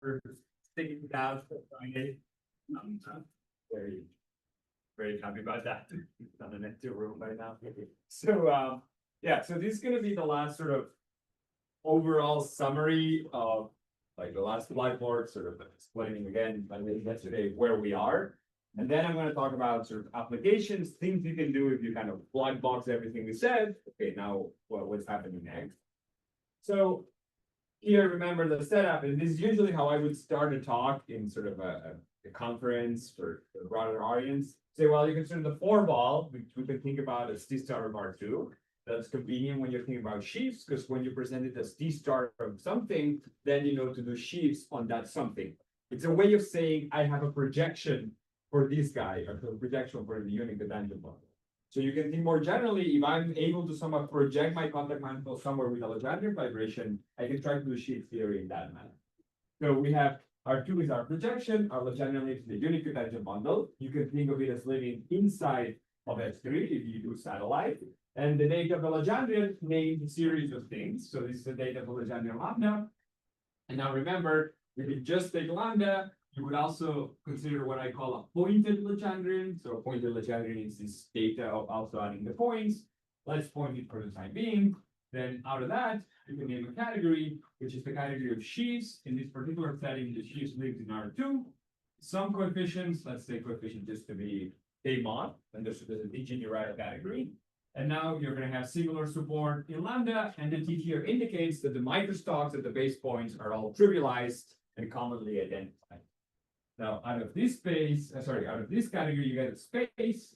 for sticking it out for Friday. I'm very, very happy about that. It's on an empty room right now. So, yeah, so this is going to be the last sort of overall summary of like the last Blackboard, sort of explaining again, like yesterday, where we are. And then I'm going to talk about sort of applications, things you can do if you kind of black box everything we said. Okay, now what's happening next? So here, remember the setup, and this is usually how I would start a talk in sort of a conference for a broader audience. Say, well, you consider the four ball, which we can think about as T star of R2. That's convenient when you're thinking about sheaves, because when you present it as T star of something, then you know to do sheaves on that something. It's a way of saying I have a projection for this guy, or a projection for the unit tangent model. So you can think more generally, if I'm able to somehow project my contact manifold somewhere with a Lagrangian vibration, I can try to do sheaf theory in that manner. So we have R2 is our projection, our Lagrangian lives in the unit tangent bundle. You can think of it as living inside of S3 if you do satellite. And the data of the Lagrangian named a series of things. So this is the data of the Lagrangian lambda. And now remember, if you just take lambda, you would also consider what I call a pointed Lagrangian. So a pointed Lagrangian is this data of also adding the points. Let's point it for the time being. Then out of that, you can name a category, which is the category of sheaves. In this particular setting, the sheaves lives in R2. Some coefficients, let's say coefficient just to be a mod, and this is a degenerate category. And now you're going to have singular support in lambda, and the T here indicates that the microstalks at the base points are all trivialized and commonly identified. Now, out of this space, out of this category, you get a space,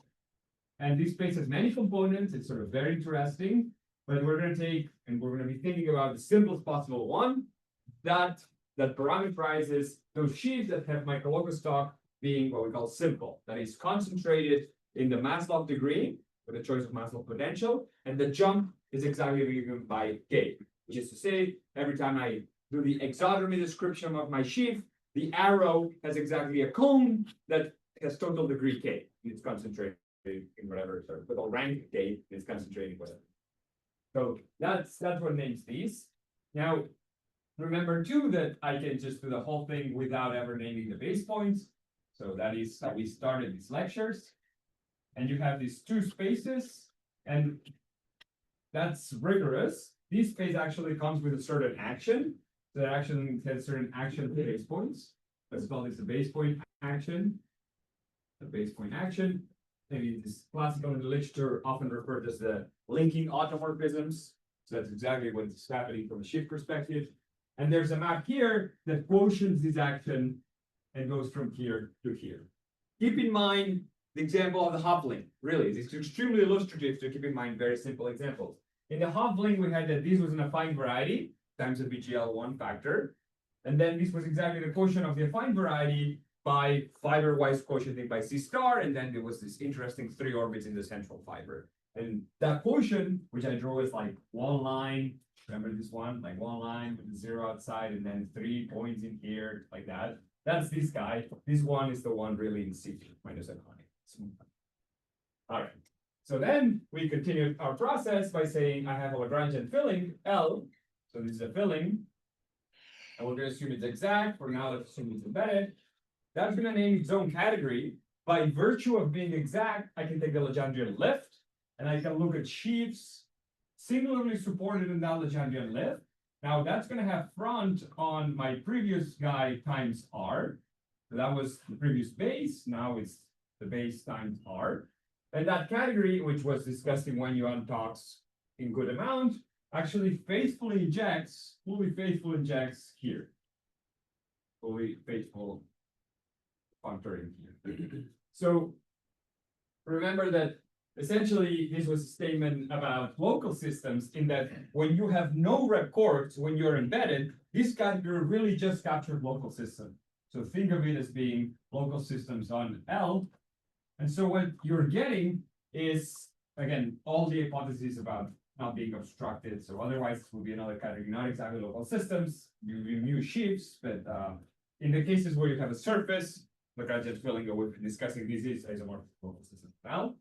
and this space has many components. It's sort of very interesting, but we're going to take, and we're going to be thinking about the simplest possible one that parameterizes those sheaves that have microlocustalk being what we call simple. That is concentrated in the Maslov degree with a choice of Maslov potential, and the jump is exactly given by K, which is to say, every time I do the exodermy description of my sheaf, the arrow has exactly a cone that has total degree K. It's concentrated in whatever, sort of total rank K is concentrating whatever. So that's what names these. Now, remember too that I can just do the whole thing without ever naming the base points. So that is how we started these lectures. And you have these two spaces, and that's rigorous. This space actually comes with a certain action. So that action has certain action base points. Let's call this a base point action. The base point action. Maybe this classical in the literature often referred as the linking automorphisms. So that's exactly what's happening from a shift perspective. And there's a map here that quotients this action and goes from here to here. Keep in mind the example of the Hopfling. Really, it's extremely illustrative to keep in mind very simple examples. In the Hopfling, we had that this was an affine variety times the BGL1 factor. And then this was exactly the quotient of the affine variety by fiber-wise quotienting by C star. And then there was this interesting 3 orbits in the central fiber. And that quotient, which I draw as like one line, remember this one? Like one line with the 0 outside and then 3 points in here, like that. That's this guy. This one is the one really in C minus iconic. All right. So then we continued our process by saying I have a Lagrangian filling L. So this is a filling. And we're going to assume it's exact. For now, let's assume it's embedded. That's going to name its own category. By virtue of being exact, I can take the Lagrangian lift, and I can look at sheaves singularly supported in that Lagrangian lift. Now that's going to have front on my previous guy times R. So that was the previous base. Now it's the base times R. And that category, which was discussed in When Yuan Talks in good amount, actually faithfully injects, fully faithful injects here. Fully faithful functoring here. So remember that essentially this was a statement about local systems in that when you have no rep cords, when you're embedded, this category really just captured local system. So think of it as being local systems on L. And so what you're getting is, again, all the hypotheses about not being obstructed. So otherwise, it will be another category, not exactly local systems. You mu sheaves, but in the cases where you have a surface, Lagrangian filling that we're discussing, this is isomorphic local system L.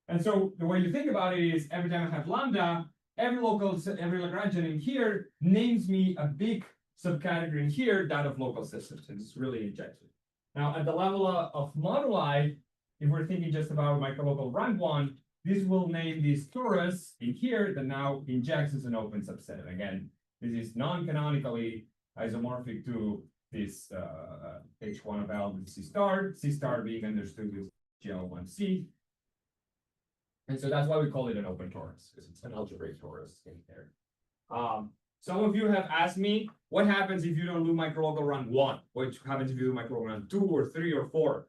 And so the way you think about it is every time I have lambda, every Lagrangian in here names me a big subcategory in here, that of local systems. It's really injective. Now, at the level of moduli, if we're thinking just about microlocal rank one, this will name these torus in here that now injects as an open subset. And again, this is non-canonically isomorphic to this H1 of L with C star being understood with GL1C. And so that's why we call it an open torus, because it's an algebraic torus in there. Some of you have asked me, what happens if you don't do microlocal rank 1? What happens if you do microlocal rank 2 or 3 or 4?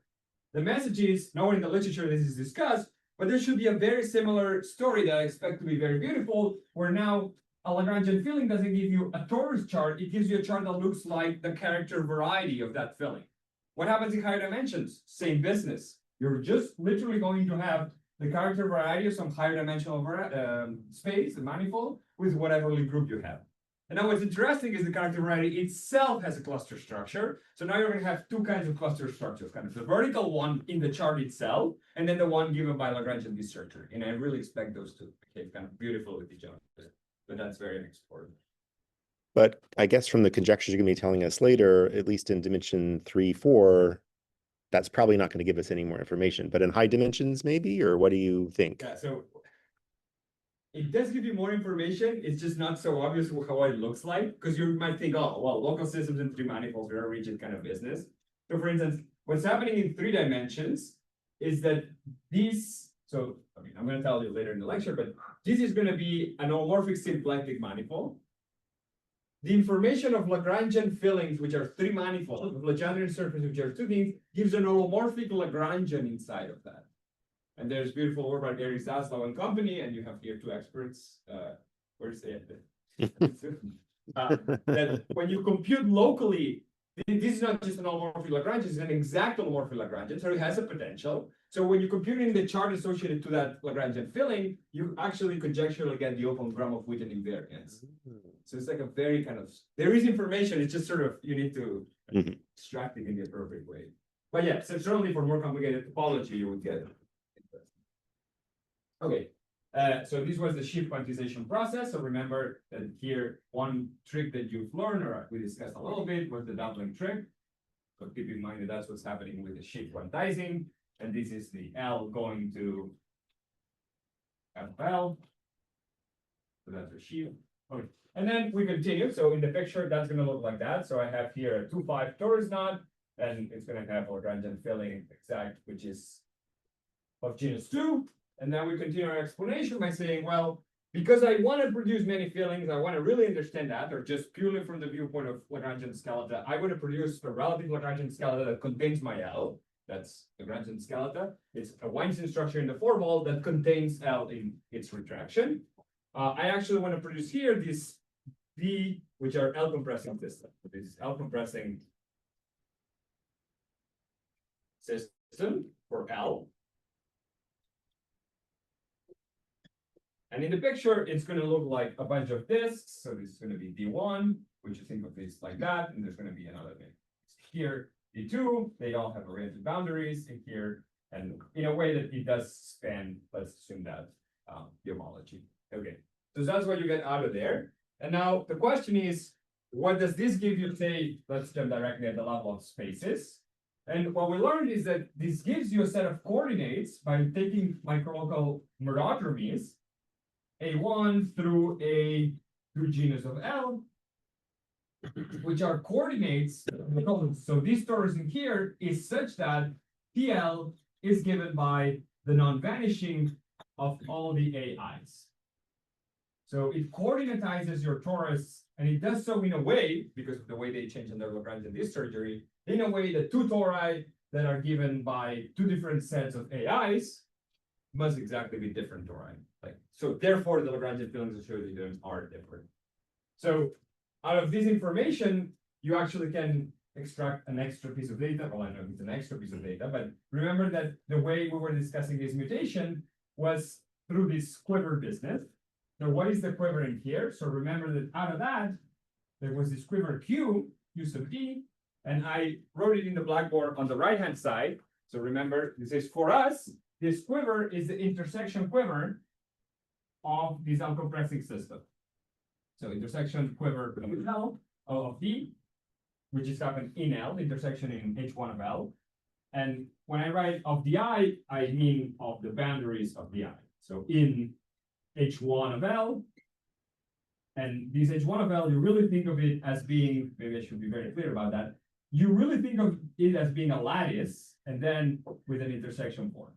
The message is, nowhere in the literature this is discussed, but there should be a very similar story that I expect to be very beautiful, where now a Lagrangian filling doesn't give you a torus chart, it gives you a chart that looks like the character variety of that filling. What happens in higher dimensions? Same business. You're just literally going to have the character variety of some higher dimensional space, the manifold, with whatever Lie group you have. And now what's interesting is the character variety itself has a cluster structure. So now you're going to have two kinds of cluster structures, kind of the vertical one in the chart itself, and then the one given by Lagrangian dissearcher. And I really expect those to behave kind of beautiful with each other. But that's very important. But I guess from the conjectures you're going to be telling us later, at least in dimension 3, 4, that's probably not going to give us any more information. But in high dimensions, maybe, or what do you think? Yeah, so it does give you more information. It's just not so obvious how it looks like, because you might think, oh, well, local systems in 3 manifolds are a rigid kind of business. So for instance, what's happening in 3 dimensions is that these, so I mean, I'm going to tell you later in the lecture, but this is going to be an holomorphic symplectic manifold. The information of Lagrangian fillings, which are 3 manifolds, of Legendrian surface, which are 2 things, gives an holomorphic Lagrangian inside of that. And there's beautiful work by Gary Zaslow and company, and you have here 2 experts. Where's it? That when you compute locally, this is not just an holomorphic Lagrangian, it's an exact holomorphic Lagrangian, so it has a potential. So when you compute in the chart associated to that Lagrangian filling, you actually conjecturally get the open Gromov-Witten invariance. So it's like a very kind of, there is information, it's just sort of, you need to extract it in the appropriate way. But yeah, so certainly for more complicated topology, you would get it. Okay, so this was the shift quantization process. So remember that here, one trick that you've learned, or we discussed a little bit, was the doubling trick. So keep in mind that that's what's happening with the shift quantizing. And this is the L going to FL. So that's a shift. Okay. And then we continue. So in the picture, that's going to look like that. So I have here a 2,5 torus knot, and it's going to have a Lagrangian filling exact, which is of genus 2. And then we continue our explanation by saying, well, because I want to produce many fillings, I want to really understand that, or just purely from the viewpoint of Lagrangian scalata, I want to produce a relative Lagrangian scalata that contains my L. That's Lagrangian scalata. It's a Weinstein structure in the four-ball that contains L in its retraction. I actually want to produce here this V, which are L compressing systems. This is L compressing system for L. And in the picture, it's going to look like a bunch of disks. So this is going to be D1, which you think of this like that. And there's going to be another thing here, D2. They all have oriented boundaries in here. And in a way that it does span, let's assume that the homology. Okay, so that's what you get out of there. And now the question is, what does this give you? Say, let's jump directly at the level of spaces. And what we learned is that this gives you a set of coordinates by taking microlocal merodromies, A1 through genus of L, which are coordinates. So this torus in here is such that PL is given by the non-vanishing of all the AIs. So it coordinatizes your torus, and it does so in a way, because of the way they change under Lagrangian dissurgery, in a way that 2 tori that are given by 2 different sets of AIs must exactly be different tori. So therefore, the Lagrangian fillings associated are different. So out of this information, you actually can extract an extra piece of data. Well, I know it's an extra piece of data, but remember that the way we were discussing this mutation was through this quiver business. So what is the quiver in here? So remember that out of that, there was this quiver Q sub D, and I wrote it in the blackboard on the right-hand side. So remember, this is for us, this quiver is the intersection quiver of this uncompressing system. So intersection quiver L of D, which is happened in L, intersection in H1 of L. And when I write of the I mean of the boundaries of the I. So in H1 of L, and this H1 of L, you really think of it as being, maybe I should be very clear about that. You really think of it as being a lattice and then with an intersection form.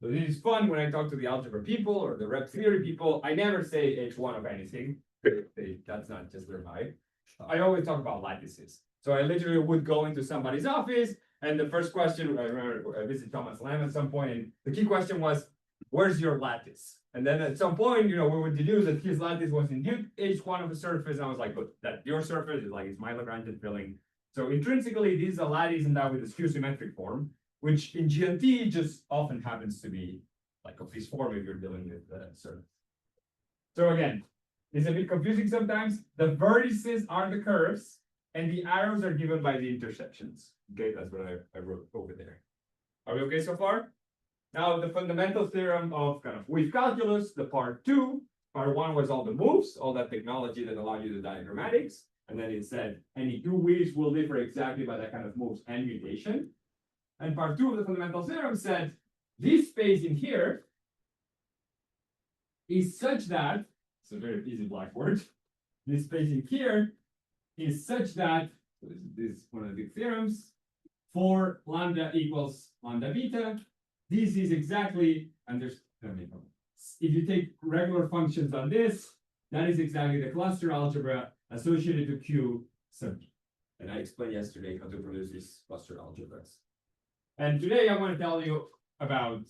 So this is fun when I talk to the algebra people or the rep theory people. I never say H1 of anything. That's not just their vibe. I always talk about lattices. So I literally would go into somebody's office, and the first question, I remember I visited Thomas Lamb at some point, and the key question was, where's your lattice? And then at some point, we would deduce that his lattice was in H1 of a surface. And I was like, but that your surface is like, it's my Lagrangian filling. So intrinsically, this is a lattice endowed with a skew symmetric form, which in GNT just often happens to be like of this form if you're dealing with the surface. So again, it's a bit confusing sometimes. The vertices are the curves, and the arrows are given by the intersections. Okay, that's what I wrote over there. Are we okay so far? Now, the fundamental theorem of kind of weave calculus, the part 2. Part 1 was all the moves, all that technology that allowed you to diagrammatics. And then it said any two weaves will differ exactly by that kind of moves and mutation. And part 2 of the fundamental theorem said this space in here is such that, it's a very easy blackboard, this space in here is such that, so this is one of the big theorems, for lambda equals lambda beta, this is exactly, and there's, if you take regular functions on this, that is exactly the cluster algebra associated to Q sub B. And I explained yesterday how to produce these cluster algebras. And today I want to tell you about,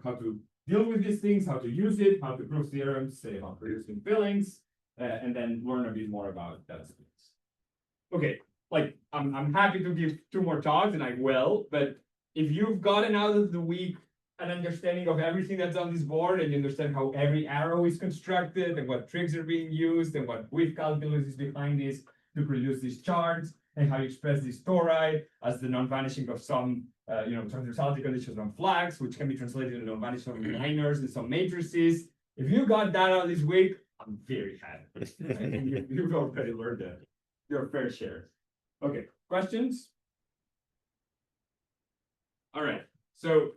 how to deal with these things, how to use it, how to prove theorems, say about producing fillings, and then learn a bit more about that space. Okay, like I'm happy to give 2 more talks, and I will, but if you've gotten out of the week an understanding of everything that's on this board, and you understand how every arrow is constructed, and what tricks are being used, and what weave calculus is behind this to produce these charts, and how you express this tori as the non-vanishing of some transversality conditions on flags, which can be translated into non-vanishing of minors in some matrices. If you got that out this week, I'm very happy. You've already learned your fair share. Okay, questions? All right, so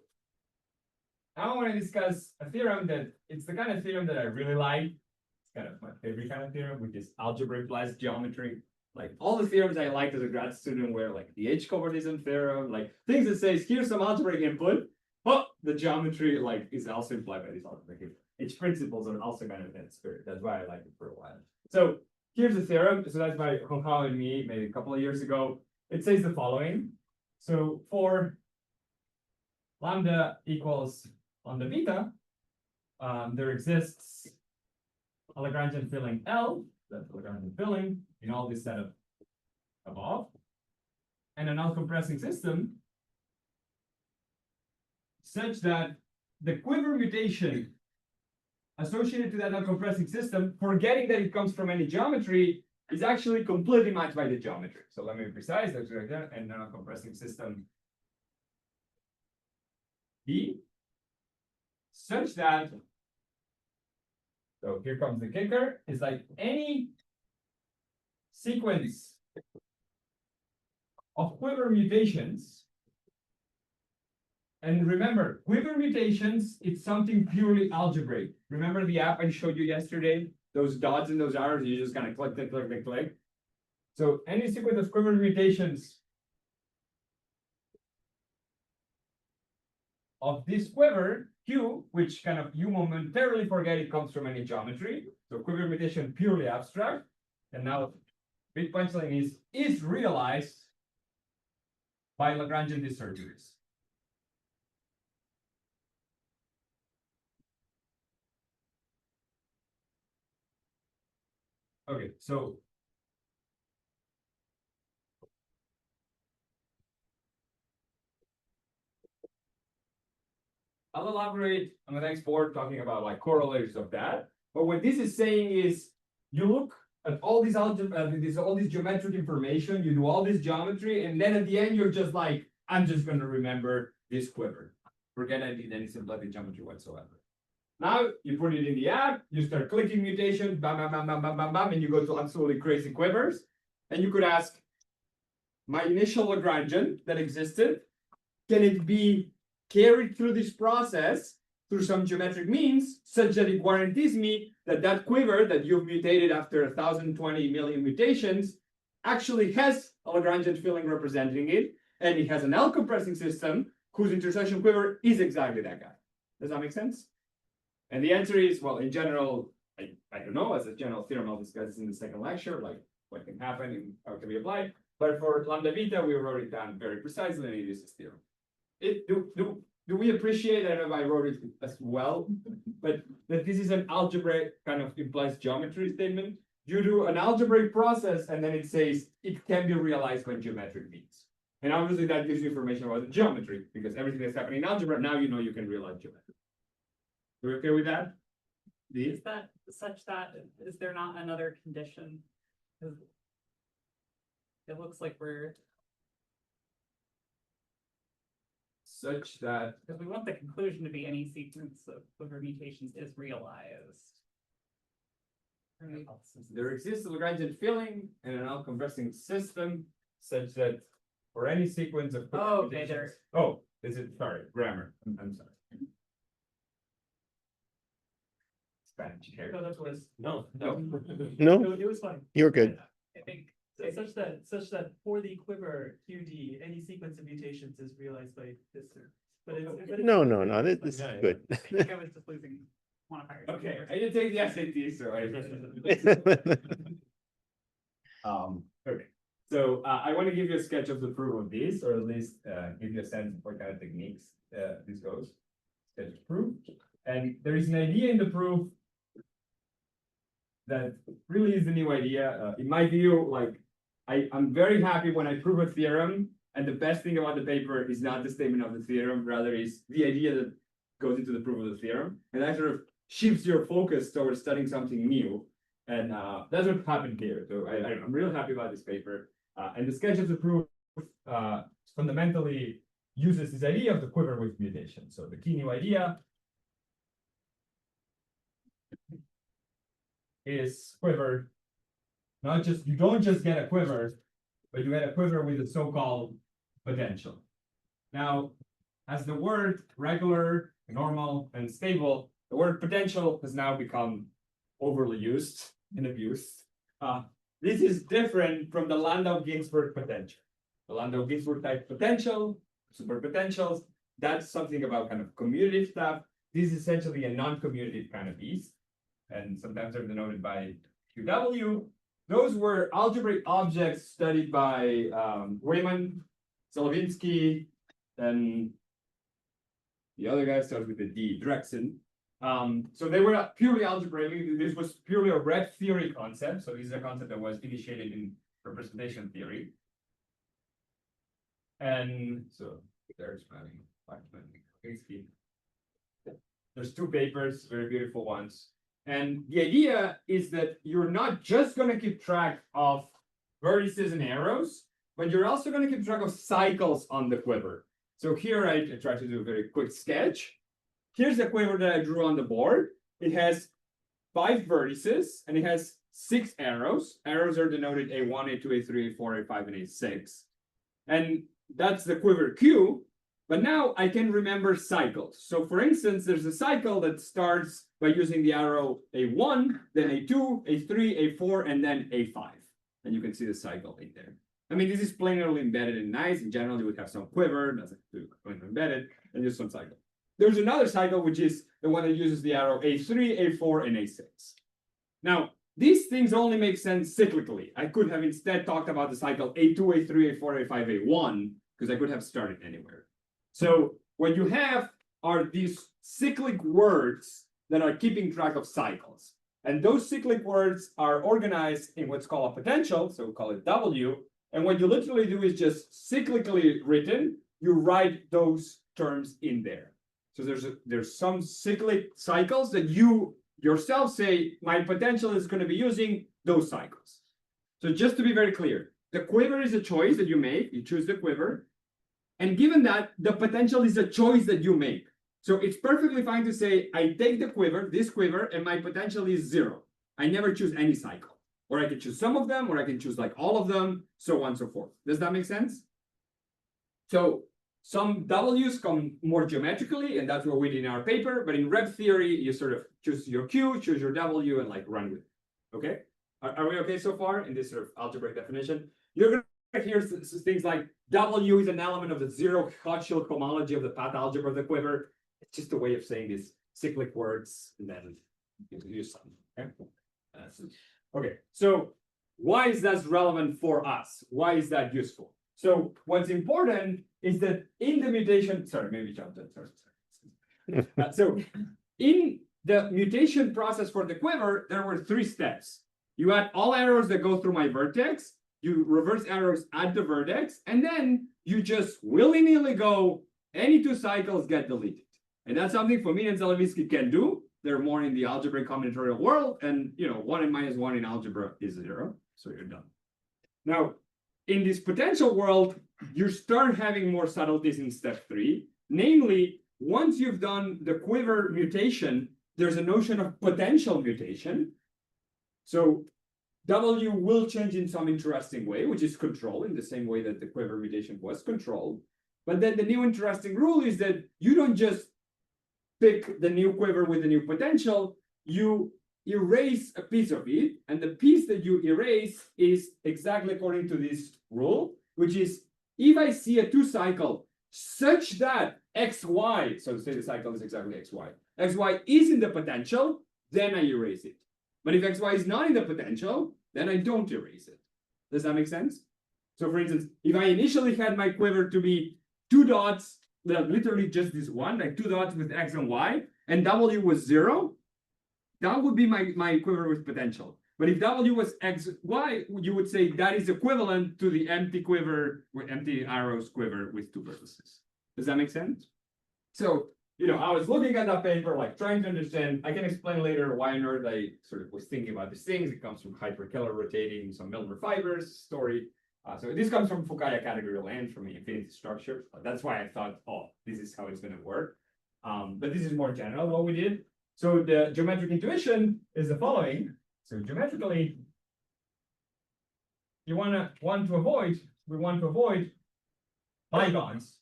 now I want to discuss a theorem that it's the kind of theorem that I really like. It's kind of my favorite kind of theorem, which is algebra plus geometry. Like all the theorems I liked as a grad student were like the H-covardism theorem, like things that says here's some algebraic input, but the geometry like is also implied by these algebraic input. Its principles are also kind of that spirit. That's why I liked it for a while. So here's the theorem. So that's by Honghao and me maybe a couple of years ago. It says the following. So for lambda equals lambda beta, there exists a Lagrangian filling L, that's the Lagrangian filling in all this setup above, and an uncompressing system such that the quiver mutation associated to that uncompressing system, forgetting that it comes from any geometry, is actually completely matched by the geometry. So let me be precise, that's right there, and an uncompressing system B, such that, so here comes the kicker, it's like any sequence of quiver mutations. And remember, quiver mutations, it's something purely algebraic. Remember the app I showed you yesterday? Those dots and those arrows, you just kind of click, click, click, click, click. So any sequence of quiver mutations of this quiver, Q, which kind of you momentarily forget it comes from any geometry. So quiver mutation purely abstract. And now big punchline is realized by Lagrangian dissurgeries. Okay, so I'll elaborate on the next board talking about like corollaries of that. But what this is saying is you look at all these algebra, all this geometric information, you do all this geometry, and then at the end you're just like, I'm just going to remember this quiver. Forget I did any symplectic geometry whatsoever. Now you put it in the app, you start clicking mutations, bam, bam, bam, bam, bam, bam, bam, and you go to absolutely crazy quivers. And you could ask, my initial Lagrangian that existed, can it be carried through this process through some geometric means such that it guarantees me that that quiver that you've mutated after 1,020 million mutations actually has a Lagrangian filling representing it, and it has an L compressing system whose intersection quiver is exactly that guy. Does that make sense? And the answer is, well, in general, I don't know, as a general theorem, I'll discuss this in the second lecture, like what can happen and how it can be applied. But for lambda beta, we wrote it down very precisely, and it is this theorem. Do we appreciate, I don't know if I wrote it as well, but that this is an algebraic kind of implies geometry statement due to an algebraic process, and then it says it can be realized when geometric means. And obviously that gives you information about the geometry, because everything that's happening in algebra, now you know you can realize geometry. Are we okay with that? Is that such that, is there not another condition? 'Cause it looks like we're, Such that, because we want the conclusion to be any sequence of quiver mutations is realized. Right? there exists a Lagrangian filling and an L compressing system such that for any sequence of Oh, okay, mutations- there. Oh, is it, sorry, grammar, I'm sorry. Spanish here. No, that was, No. No, it was fine. you're good. I think, Such that for the quiver QD, any sequence of mutations is realized by this. But it's. No, this is good. I think I was just losing quantifiers. Okay, I didn't take the SAT, so I. Okay, so I want to give you a sketch of the proof of these, or at least give you a sense of what kind of techniques this goes. Sketch of proof, and there is an idea in the proof that really is the new idea. In my view, like I'm very happy when I prove a theorem, and the best thing about the paper is not the statement of the theorem, rather is the idea that goes into the proof of the theorem, and that sort of shifts your focus towards studying something new. And that's what happened here. So I'm real happy about this paper. And the sketch of the proof fundamentally uses this idea of the quiver with mutation. So the key new idea is quiver. Not just, you don't just get a quiver, but you get a quiver with a so-called potential. Now, as the word regular, normal, and stable, the word potential has now become overly used and abused. This is different from the Landau-Ginzburg potential. The Landau-Ginzburg type potential, superpotentials, that's something about kind of commutative stuff. This is essentially a non-commutative kind of piece, and sometimes they're denoted by QW. Those were algebraic objects studied by Wayman, Solovinsky, and the other guy started with the D, Drexen. So they were purely algebraic. This was purely a red theory concept. So this is a concept that was initiated in representation theory. And so there's there's two papers, very beautiful ones. And the idea is that you're not just going to keep track of vertices and arrows, but you're also going to keep track of cycles on the quiver. So here I try to do a very quick sketch. Here's the quiver that I drew on the board. It has 5 vertices and it has 6 arrows. Arrows are denoted A1, A2, A3, A4, A5, and A6. And that's the quiver Q. But now I can remember cycles. So for instance, there's a cycle that starts by using the arrow A1, then A2, A3, A4, and then A5. And you can see the cycle in there. I mean, this is plainly embedded and nice. In general, you would have some quiver, that's plainly embedded, and just some cycle. There's another cycle, which is the one that uses the arrow A3, A4, and A6. Now, these things only make sense cyclically. I could have instead talked about the cycle A2, A3, A4, A5, A1, because I could have started anywhere. So what you have are these cyclic words that are keeping track of cycles. And those cyclic words are organized in what's called a potential, so we call it W. And what you literally do is just cyclically written, you write those terms in there. So there's some cyclic cycles that you yourself say, my potential is going to be using those cycles. So just to be very clear, the quiver is a choice that you make, you choose the quiver. And given that, the potential is a choice that you make. So it's perfectly fine to say, I take the quiver, this quiver, and my potential is 0. I never choose any cycle. or I can choose some of them, or I can choose like all of them, so on and so forth. Does that make sense? So some W's come more geometrically, and that's what we did in our paper. But in Rep theory, you sort of choose your Q, choose your W, and like run with it. Okay? Are we okay so far in this sort of algebraic definition? You're gonna hear things like W is an element of the zero Hochschild homology of the path algebra of the quiver. It's just a way of saying these cyclic words, and then you use some. Okay? Okay, so why is that relevant for us? Why is that useful? So what's important is that in the mutation, sorry, maybe jumped in, sorry. So in the mutation process for the quiver, there were 3 steps. You add all arrows that go through my vertex, you reverse arrows at the vertex, and then you just willy-nilly go, any 2 cycles get deleted. And that's something Fomin and Zalewski can do. They're more in the algebraic combinatorial world, and 1 and minus 1 in algebra is 0, so you're done. Now, in this potential world, you start having more subtleties in step 3. Namely, once you've done the quiver mutation, there's a notion of potential mutation. So W will change in some interesting way, which is control in the same way that the quiver mutation was controlled. But then the new interesting rule is that you don't just pick the new quiver with the new potential, you erase a piece of it, and the piece that you erase is exactly according to this rule, which is if I see a 2 cycle such that xy, so say the cycle is exactly xy is in the potential, then I erase it. But if xy is not in the potential, then I don't erase it. Does that make sense? So for instance, if I initially had my quiver to be 2 dots, literally just this one, like 2 dots with x and y, and W was 0, that would be my quiver with potential. But if W was x, y, you would say that is equivalent to the empty quiver with empty arrows quiver with 2 vertices. Does that make sense? So, I was looking at that paper, like trying to understand. I can explain later why on earth I sort of was thinking about these things. It comes from hyperkähler rotating some Milnor fibers story. So this comes from Fukaya categorical N from the infinity structure. That's why I thought, oh, this is how it's going to work. But this is more general what we did. So the geometric intuition is the following. So geometrically, we want to avoid bygones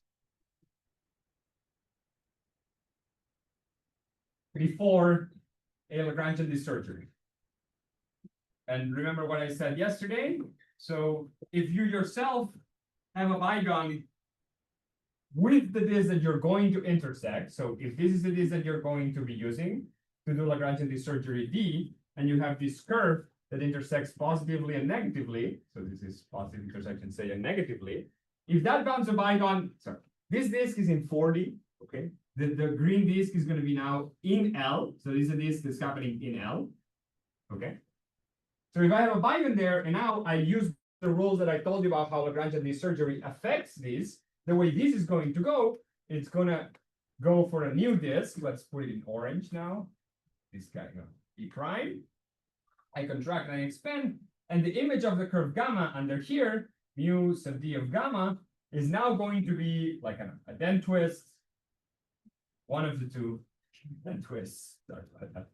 before a Lagrangian dissurgery. And remember what I said yesterday? So if you yourself have a bygone with the disk that you're going to intersect, so if this is the disk that you're going to be using to do Lagrangian dissurgery D, and you have this curve that intersects positively and negatively, so this is positive intersection, say, and negatively, if that bounds a bygone, sorry, this disk is in 4D, okay? The green disk is going to be now in L, so this is a disk that's happening in L, okay? So if I have a bygone there, and now I use the rules that I told you about how Lagrangian dissurgery affects this, the way this is going to go, it's going to go for a new disk. Let's put it in orange now. This guy, E prime. I contract and I expand, and the image of the curve gamma under here, mu sub d of gamma, is now going to be like a den twist, one of the 2 den twists, kind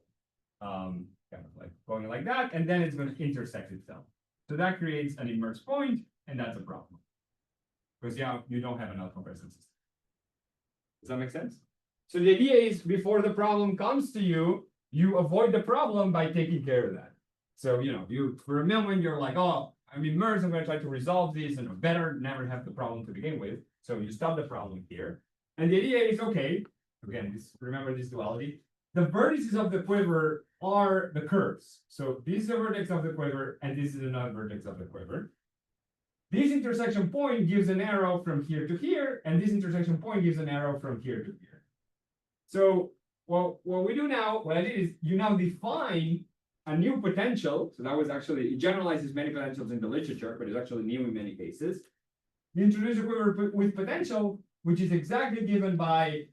of like going like that, and then it's going to intersect itself. So that creates an inverse point, and that's a problem. Because you don't have an alpha-comparison system. Does that make sense? So the idea is before the problem comes to you, you avoid the problem by taking care of that. So, you for a moment, you're like, oh, I'm immersed, I'm going to try to resolve this, and better never have the problem to begin with. So you stop the problem here. And the idea is, okay, again, remember this duality. The vertices of the quiver are the curves. So this is a vertex of the quiver, and this is another vertex of the quiver. This intersection point gives an arrow from here to here, and this intersection point gives an arrow from here to here. So what we do now, what I did is you now define a new potential. So that was actually, it generalizes many potentials in the literature, but it's actually new in many cases. You introduce a quiver with potential, which is exactly given by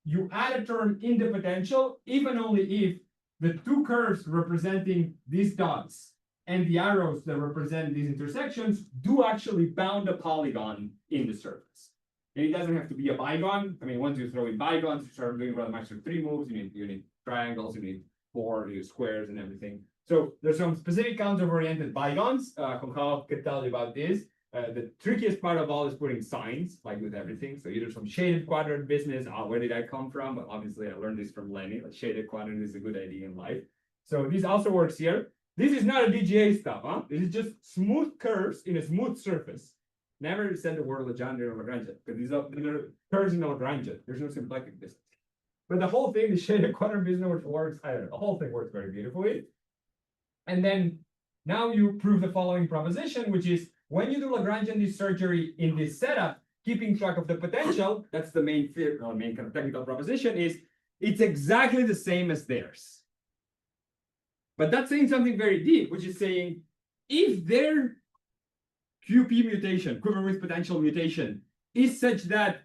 you add a term in the potential, even only if the 2 curves representing these dots and the arrows that represent these intersections do actually bound a polygon in the surface. And it doesn't have to be a bygone. I mean, once you throw in bygones, you start doing Rademacher 3 moves, you need triangles, you need 4, you need squares and everything. So there's some specific counter-oriented bygones. Conchal can tell you about this. The trickiest part of all is putting signs, like with everything. So either some shaded quadrant business. Where did I come from? Well, obviously, I learned this from Lenny. Like shaded quadrant is a good idea in life. So this also works here. This is not a DGA stuff, huh? This is just smooth curves in a smooth surface. Never said the word Legendre or Lagrange, because these are curves in the Lagrange. There's no symplectic business. But the whole thing, the shaded quadrant business, which works, I don't know, the whole thing works very beautifully. And then now you prove the following proposition, which is when you do Lagrangian surgery in this setup, keeping track of the potential, that's the main theory, or main kind of technical proposition is it's exactly the same as theirs. But that's saying something very deep, which is saying if their QP mutation, quiver with potential mutation, is such that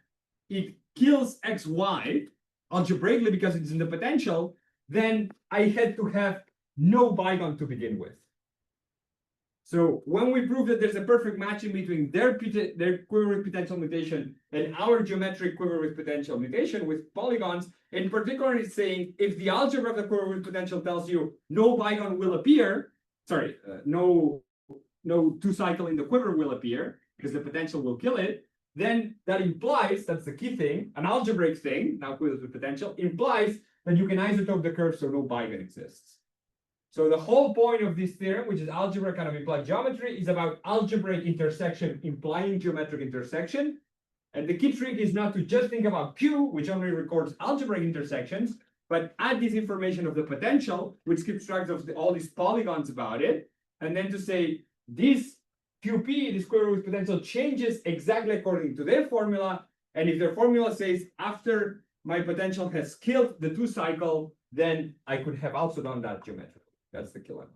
it kills XY algebraically because it's in the potential, then I had to have no bygone to begin with. So when we prove that there's a perfect matching between their quiver with potential mutation and our geometric quiver with potential mutation with polygons, in particular, it's saying if the algebra of the quiver with potential tells you no bygone will appear, no two cycle in the quiver will appear because the potential will kill it, then that implies, that's the key thing, an algebraic thing, now quiver with potential, implies that you can isotope the curve so no bygone exists. So the whole point of this theorem, which is algebra kind of implied geometry, is about algebraic intersection implying geometric intersection. And the key trick is not to just think about Q, which only records algebraic intersections, but add this information of the potential, which keeps track of all these polygons about it, and then to say this QP, this quiver with potential, changes exactly according to their formula. And if their formula says after my potential has killed the two cycle, then I could have also done that geometrically. That's the killer.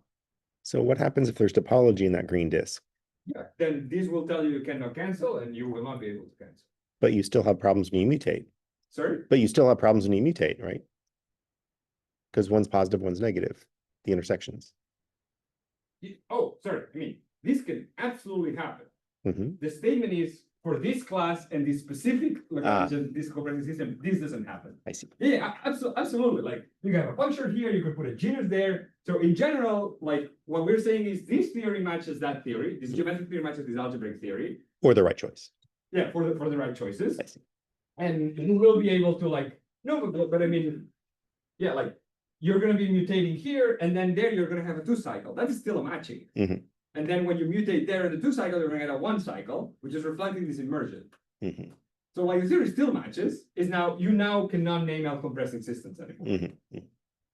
So what happens if there's topology in that green disk? Yeah, then this will tell you you cannot cancel and you will not be able to cancel. But you still have problems when you mutate. Sorry? But you still have problems when you mutate, right? Because one's positive, one's negative, the intersections. Oh, sorry. I mean, this can absolutely happen. Mm-hmm. The statement is for this class and this specific Lagrangian this operating system, this doesn't happen. I see. Yeah, absolutely. Like you can have a function here, you could put a genus there. So in general, like what we're saying is this theory matches that theory. This geometric theory matches this algebraic theory. Or the right choice. Yeah, for the right choices. I see. And you will be able to like, no, but I mean, yeah, like you're going to be mutating here and then there you're going to have a two cycle. That is still a matching. Mm-hmm. And then when you mutate there in the two cycle, you're going to get a one cycle, which is reflecting this inversion. Mm-hmm. So like the theory still matches, is now you now cannot name out compressing systems anymore. Mm-hmm.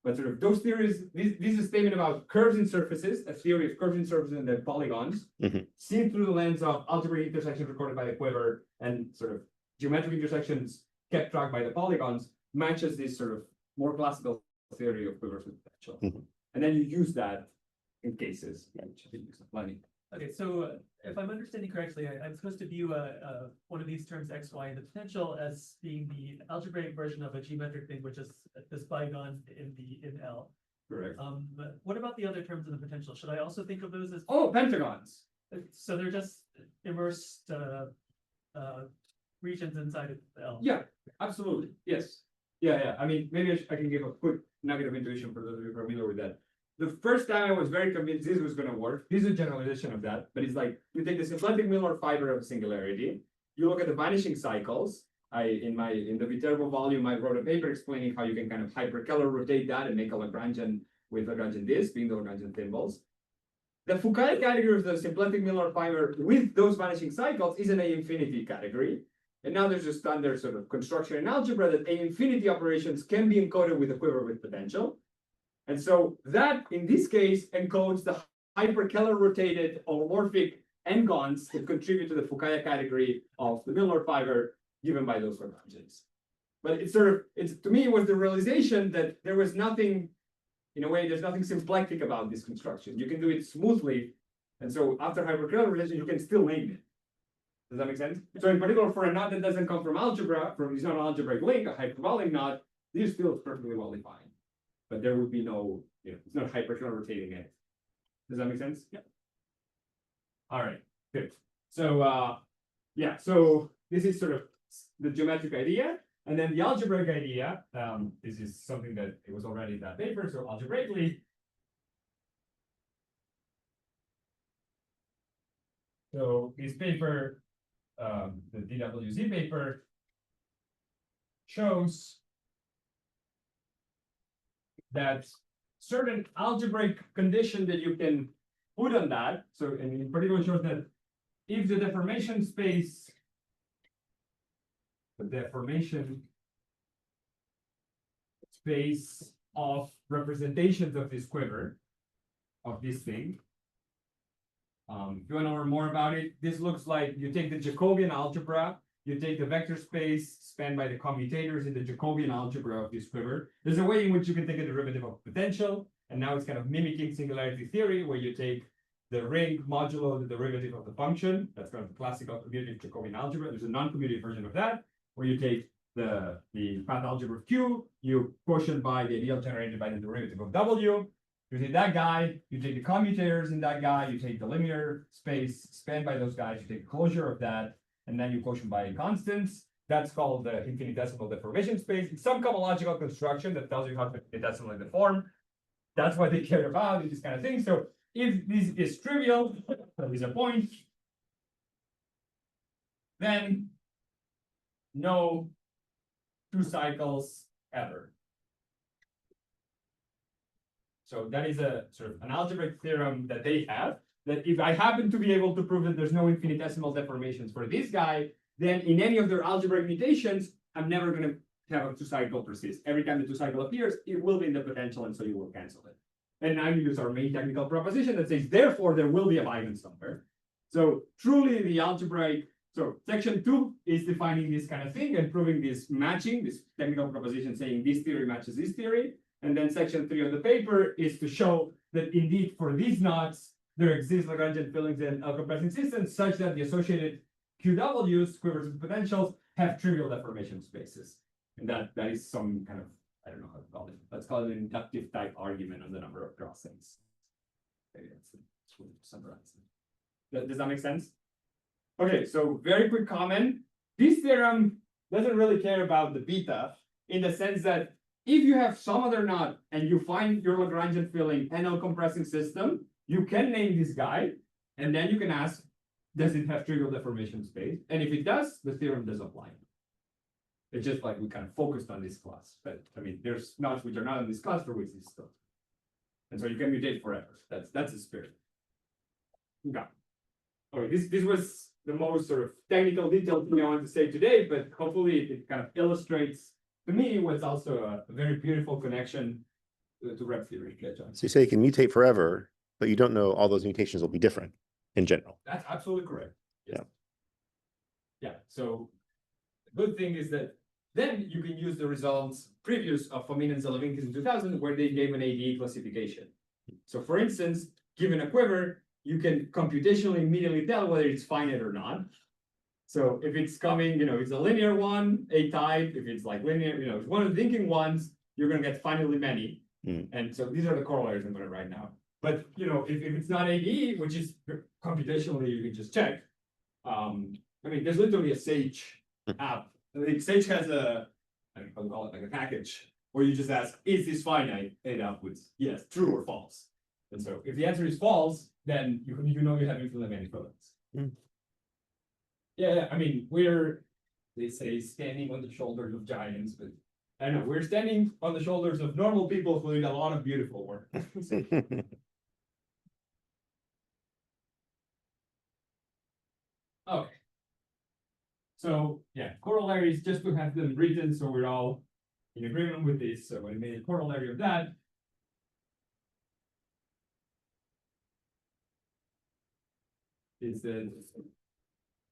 But sort of those theories, this is a statement about curves in surfaces, a theory of curves in surfaces and then polygons, Mm-hmm. seen through the lens of algebraic intersections recorded by the quiver and sort of geometric intersections kept tracked by the polygons, matches this sort of more classical theory of quivers with potential. Mm-hmm. And then you use that in cases, which I think is plenty. Okay, so if I'm understanding correctly, I'm supposed to view one of these terms x, y, and the potential as being the algebraic version of a geometric thing, which is this bygone in L. Correct. What about the other terms in the potential? Should I also think of those as Pentagons. so they're just immersed regions inside of L? Yeah, absolutely. Yes. Yeah. I mean, maybe I can give a quick nugget of intuition for those of you familiar with that. The first time I was very convinced this was going to work. This is a generalization of that, but it's like you take the symplectic Miller fiber of a singularity, you look at the vanishing cycles. In the Viterbo volume, I wrote a paper explaining how you can kind of hypercolor rotate that and make a Lagrangian with Lagrangian disk, being the Lagrangian thimbles. The Foucault category of the symplectic Miller fiber with those vanishing cycles is an A infinity category. And now there's a standard sort of construction in algebra that A infinity operations can be encoded with a quiver with potential. And so that, in this case, encodes the hypercolor rotated holomorphic n-gons that contribute to the Foucault category of the Miller fiber given by those Lagrangians. But to me, it was the realization that there was nothing, in a way, there's nothing symplectic about this construction. You can do it smoothly. And so after hypercolor rotation, you can still name it. Does that make sense? So in particular, for a knot that doesn't come from algebra, it's not an algebraic link, a hyperbolic knot, this feels perfectly well defined. But there would be no, it's not hypercolor rotating it. Does that make sense? Yeah. All right, good. So so this is sort of the geometric idea. And then the algebraic idea, this is something that it was already in that paper. So algebraically, So this paper, the DWZ paper, shows that certain algebraic condition that you can put on that. So, and in particular shows that if the deformation space, the deformation space of representations of this quiver, of this thing. If you want to learn more about it, this looks like you take the Jacobian algebra, you take the vector space spanned by the commutators in the Jacobian algebra of this quiver. There's a way in which you can take a derivative of potential, and now it's kind of mimicking singularity theory, where you take the ring modulo the derivative of the function. That's kind of the classical commutative Jacobian algebra. There's a non-commutative version of that, where you take the path algebra of Q, you quotient by the ideal generated by the derivative of W. You take that guy, you take the commutators in that guy, you take the linear space spanned by those guys, you take the closure of that, and then you quotient by constants. That's called the infinitesimal deformation space. It's some cohomological construction that tells you how to infinitesimally deform. That's what they care about, this kind of thing. So if this is trivial, that is a point, then no two cycles ever. So that is a sort of an algebraic theorem that they have, that if I happen to be able to prove that there's no infinitesimal deformations for this guy, then in any of their algebraic mutations, I'm never going to have a two cycle persist. Every time the two cycle appears, it will be in the potential, and so you will cancel it. And now you use our main technical proposition that says, therefore, there will be a Huygens somewhere. So truly the algebraic, so section 2 is defining this kind of thing and proving this matching, this technical proposition saying this theory matches this theory. And then section 3 of the paper is to show that indeed for these knots, there exists Lagrangian fillings and L-compressing systems such that the associated QWs, quivers and potentials, have trivial deformation spaces. And that is some kind of, I don't know how to call it. Let's call it an inductive type argument on the number of crossings. Maybe that's what to summarize it. Does that make sense? Okay, so very quick comment. This theorem doesn't really care about the beta in the sense that if you have some other knot and you find your Lagrangian filling and a compressing system, you can name this guy, and then you can ask, does it have trivial deformation space? And if it does, the theorem does apply. It's just like we kind of focused on this class, but I mean, there's knots which are not in this class for which this stuff. And so you can mutate forever. That's the spirit. Okay. Okay, this was the most sort of technical detailed thing I wanted to say today, but hopefully it kind of illustrates to me what's also a very beautiful connection to rep theory. So you say you can mutate forever, but you don't know all those mutations will be different in general. That's absolutely correct. Yes. Yeah. Yeah. So the good thing is that then you can use the results previous of Fomin and Zelevinkis in 2000, where they gave an ADE classification. So for instance, given a quiver, you can computationally immediately tell whether it's finite or not. So if it's coming, it's a linear one, A type, if it's like linear, it's one of the thinking ones, you're going to get finitely many. And so these are the corollaries I'm going to write now. But, if it's not ADE, which is computationally, you can just check. I mean, there's literally a Sage app. I think Sage has I don't know, call it like a package where you just ask, is this finite? And it outputs, yes, true or false. And so if the answer is false, then you know you have infinitely many fillings. Yeah, I mean, they say standing on the shoulders of giants, but I don't know, we're standing on the shoulders of normal people who did a lot of beautiful work. Okay. So yeah, corollaries, just to have them written so we're all in agreement with this. So I made a corollary of that. Is that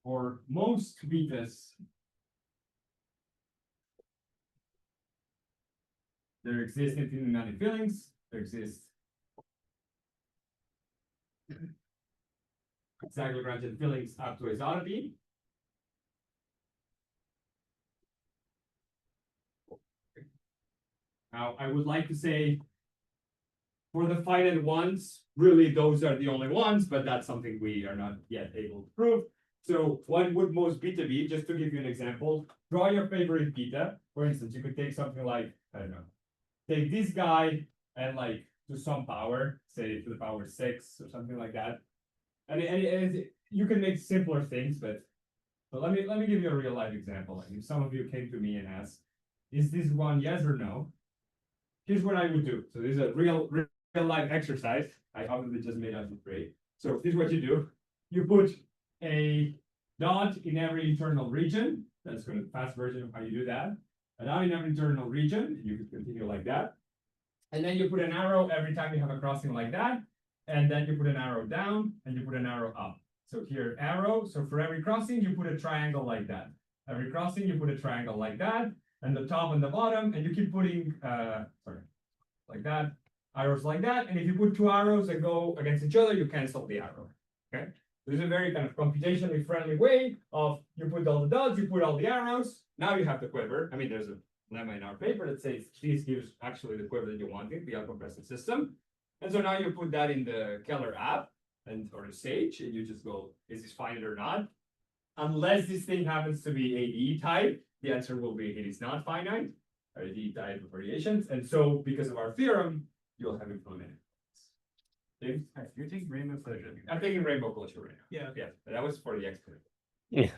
for most betas, there exist infinitely many fillings. There exist exact Lagrangian fillings up to isotopy. Now, I would like to say for the finite ones, really those are the only ones, but that's something we are not yet able to prove. So what would most beta be? Just to give you an example, draw your favorite beta. For instance, you could take something like, I don't know, take this guy and like to some power, say to the power 6 or something like that. And you can make simpler things, but let me give you a real life example. Like if some of you came to me and asked, is this one yes or no? Here's what I would do. So this is a real life exercise. I obviously just made up the grade. So here's what you do. You put a dot in every internal region. That's kind of the fast version of how you do that. A dot in every internal region. You could continue like that. And then you put an arrow every time you have a crossing like that. And then you put an arrow down and you put an arrow up. So here, arrow. So for every crossing, you put a triangle like that. Every crossing, you put a triangle like that. And the top and the bottom, and you keep putting, like that, arrows like that. And if you put two arrows that go against each other, you cancel the arrow. Okay. This is a very kind of computationally friendly way of you put all the dots, you put all the arrows. Now you have the quiver. I mean, there's a lemma in our paper that says this gives actually the quiver that you wanted, the compressive system. And so now you put that in the Keller app or the Sage, and you just go, is this finite or not? Unless this thing happens to be AD type, the answer will be it is not finite, or AD type of variations. And so because of our theorem, you'll have implemented. James, you're taking rainbow closure. I'm taking rainbow closure right now. Yeah. But that was for the experiment. Yeah.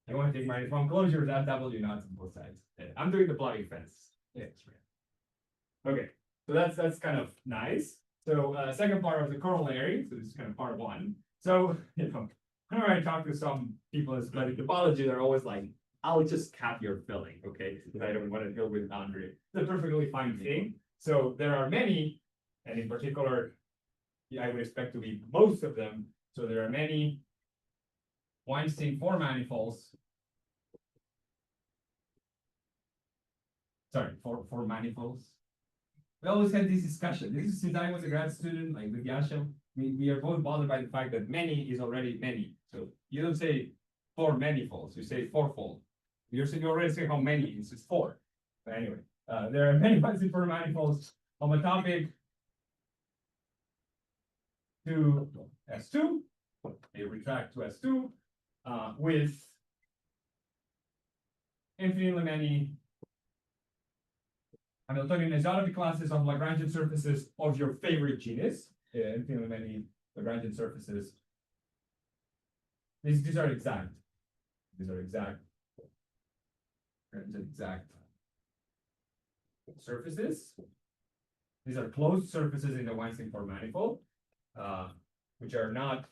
I want to take minus one closure, that W knots on both sides. Yeah, I'm doing the plugging fence. Yeah, that's right. Okay, so that's kind of nice. So second part of the corollary, so this is kind of part one. So, whenever I talk to some people in study topology, they're always like, I'll just cap your filling, okay? Because I don't want to deal with boundary. It's a perfectly fine thing. So there are many, and in particular, I would expect to be most of them. So there are many Weinstein 4 manifolds. Sorry, four manifolds. We always had this discussion. This is since I was a grad student, like with Yasha, we are both bothered by the fact that many is already many. So you don't say 4 manifolds, you say 4-fold. You already say how many is, it's 4. But anyway, there are many Weinstein 4 manifolds on the topic to S2, they retract to S2 with infinitely many Hamiltonian isotropy classes of Lagrangian surfaces of your favorite genus, infinitely many Lagrangian surfaces. These are exact. These are exact. Exact surfaces. These are closed surfaces in the Weinstein 4 manifold, which are not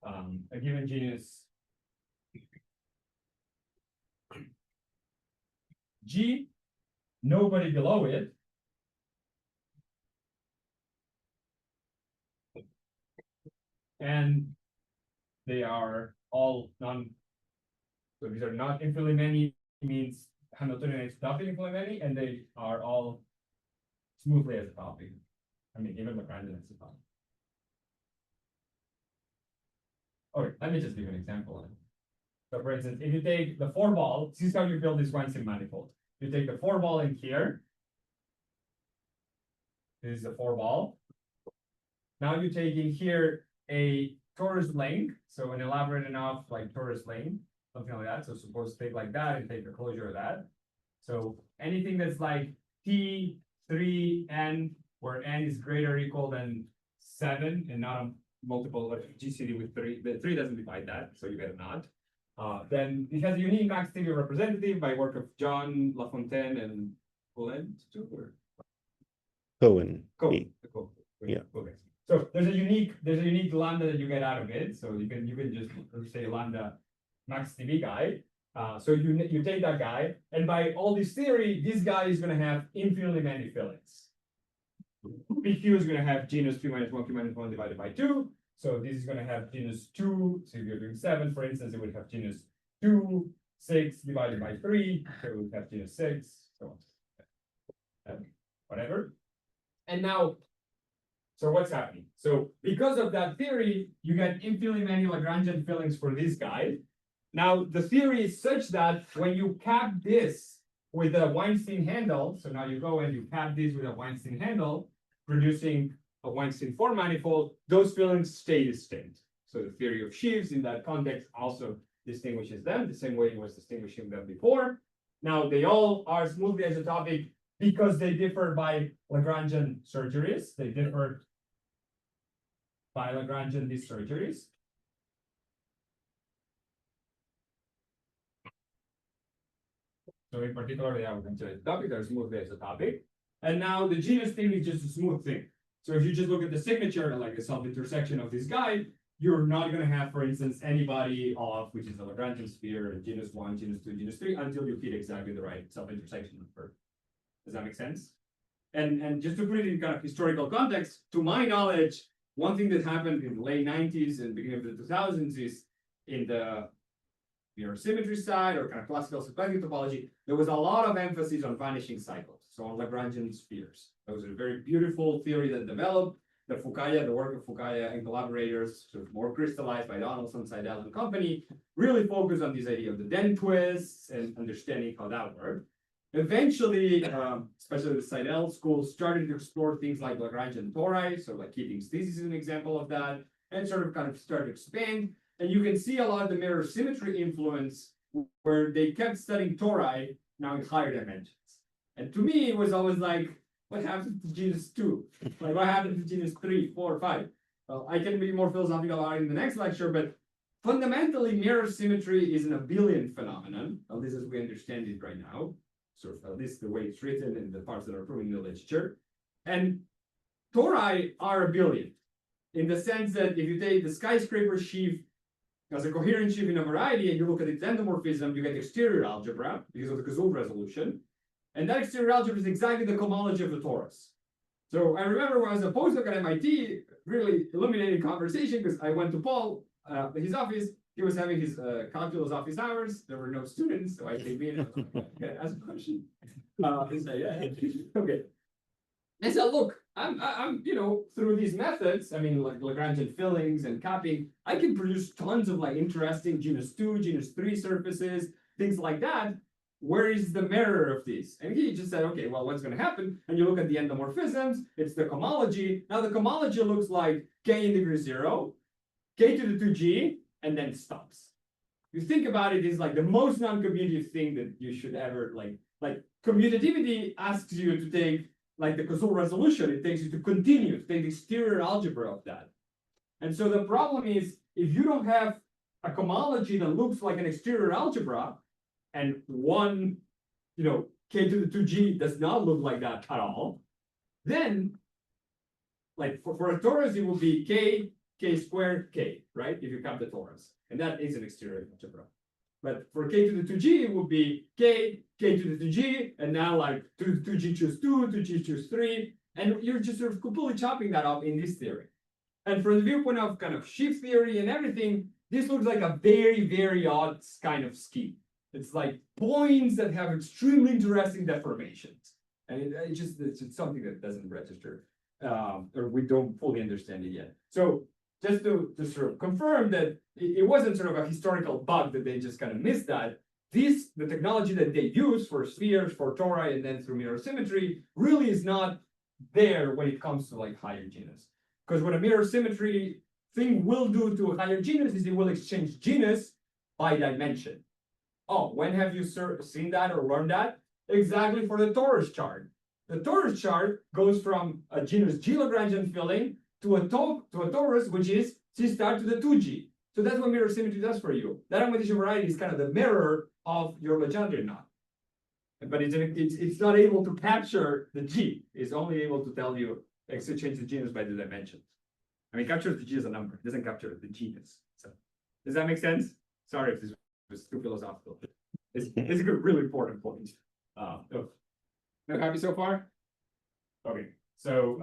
a given genus G, nobody below it. And they are all non, so these are not infinitely many, means Hamiltonian isotopy infinitely many, and they are all smoothly isotopy. I mean, even Lagrangian isotopy. Okay, let me just give an example. So for instance, if you take the 4 ball, this is how you build this Weinstein manifold. You take the 4 ball in here. This is the 4 ball. Now you take in here a torus length, so an elaborate enough like torus length, something like that. So suppose take like that and take the closure of that. So anything that's like T3n, where n is greater or equal than 7 and not a multiple of GCD with 3, the 3 doesn't divide that, so you get a knot. Then it has a unique max trivial representative by work of John Lafontaine and Cohen. Cohen. Yeah. Okay. So there's a unique lambda that you get out of it. So you can just say lambda max TV guy. So you take that guy, and by all this theory, this guy is going to have infinitely many fillings. PQ is going to have genus Q minus 1, Q minus 1 divided by 2. So this is going to have genus 2. So if you're doing 7, for instance, it would have genus 2, 6 divided by 3. So it would have genus 6, so on. Whatever. And now, so what's happening? So because of that theory, you get infinitely many Lagrangian fillings for this guy. Now, the theory is such that when you cap this with a Weinstein handle, so now you go and you cap this with a Weinstein handle, producing a Weinstein 4 manifold, those fillings stay distinct. So the theory of sheaves in that context also distinguishes them the same way it was distinguishing them before. Now they all are smoothly isotopic because they differ by Lagrangian surgeries. They differ by Lagrangian these surgeries. So in particular, they are considered a topic, they're smooth as a topic. And now the genus thing is just a smooth thing. So if you just look at the signature, like a self-intersection of this guy, you're not going to have, for instance, anybody of which is the Lagrangian sphere, genus 1, genus 2, genus 3, until you hit exactly the right self-intersection number. Does that make sense? And just to put it in kind of historical context, to my knowledge, one thing that happened in the late 90s and beginning of the 2000s is in the mirror symmetry side or kind of classical symplectic topology, there was a lot of emphasis on vanishing cycles, so on Lagrangian spheres. That was a very beautiful theory that developed. The work of Fukaya and collaborators, sort of more crystallized by Donaldson, Seidel, and company, really focused on this idea of the den twists and understanding how that worked. Eventually, especially the Seidel school started to explore things like Lagrangian tori, so like Keating's thesis is an example of that, and sort of kind of started to expand. And you can see a lot of the mirror symmetry influence where they kept studying tori now in higher dimensions. And to me, it was always like, what happened to genus 2? Like, what happened to genus 3, 4, 5? Well, I can be more philosophical about it in the next lecture, but fundamentally, mirror symmetry is an abelian phenomenon, at least as we understand it right now, sort of at least the way it's written and the parts that are proven in the literature. And tori are abelian, in the sense that if you take the skyscraper sheaf as a coherent sheaf in a variety, and you look at its endomorphism, you get exterior algebra because of the Casals resolution. And that exterior algebra is exactly the cohomology of the torus. So I remember when I was a postdoc at MIT, really illuminating conversation, because I went to Paul, his office, he was having his calculus office hours. There were no students, so I came in and I was like, "Can I ask a question?" He said, "Yeah." Okay. I said, "Look, I'm through these methods, I mean, like Lagrangian fillings and capping, I can produce tons of like interesting genus 2, genus 3 surfaces, things like that. Where is the mirror of these?" And he just said, "Okay, well, what's going to happen?" And you look at the endomorphisms, it's the cohomology. Now the cohomology looks like k in degree 0, k to the 2g, and then stops. You think about it, it's like the most non-commutative thing that you should ever like commutativity asks you to take like the Casals resolution, it takes you to continue, to take the exterior algebra of that. And so the problem is, if you don't have a cohomology that looks like an exterior algebra, and one, k to the 2g does not look like that at all, then, like for a torus, it will be k squared, k, right? If you count the torus. And that is an exterior algebra. But for k to the 2g, it would be k to the 2g, and now like 2g choose 2, 2g choose 3, and you're just sort of completely chopping that up in this theory. And from the viewpoint of kind of sheaf theory and everything, this looks like a very, very odd kind of scheme. It's like points that have extremely interesting deformations. And it's something that doesn't register, or we don't fully understand it yet. So just to sort of confirm that it wasn't sort of a historical bug that they just kind of missed that. The technology that they use for spheres, for tori, and then through mirror symmetry really is not there when it comes to like higher genus. Because what a mirror symmetry thing will do to a higher genus is it will exchange genus by dimension. Oh, when have you seen that or learned that? Exactly for the torus chart. The torus chart goes from a genus G Lagrangian filling to a torus, which is C star to the 2G. So that's what mirror symmetry does for you. That augmentation variety is kind of the mirror of your Legendre knot. But it's not able to capture the G. It's only able to tell you, exchange the genus by the dimensions. I mean, captures the G as a number. It doesn't capture the genus. So does that make sense? Sorry if this was too philosophical. It's a good, really important point. Happy so far? Okay, so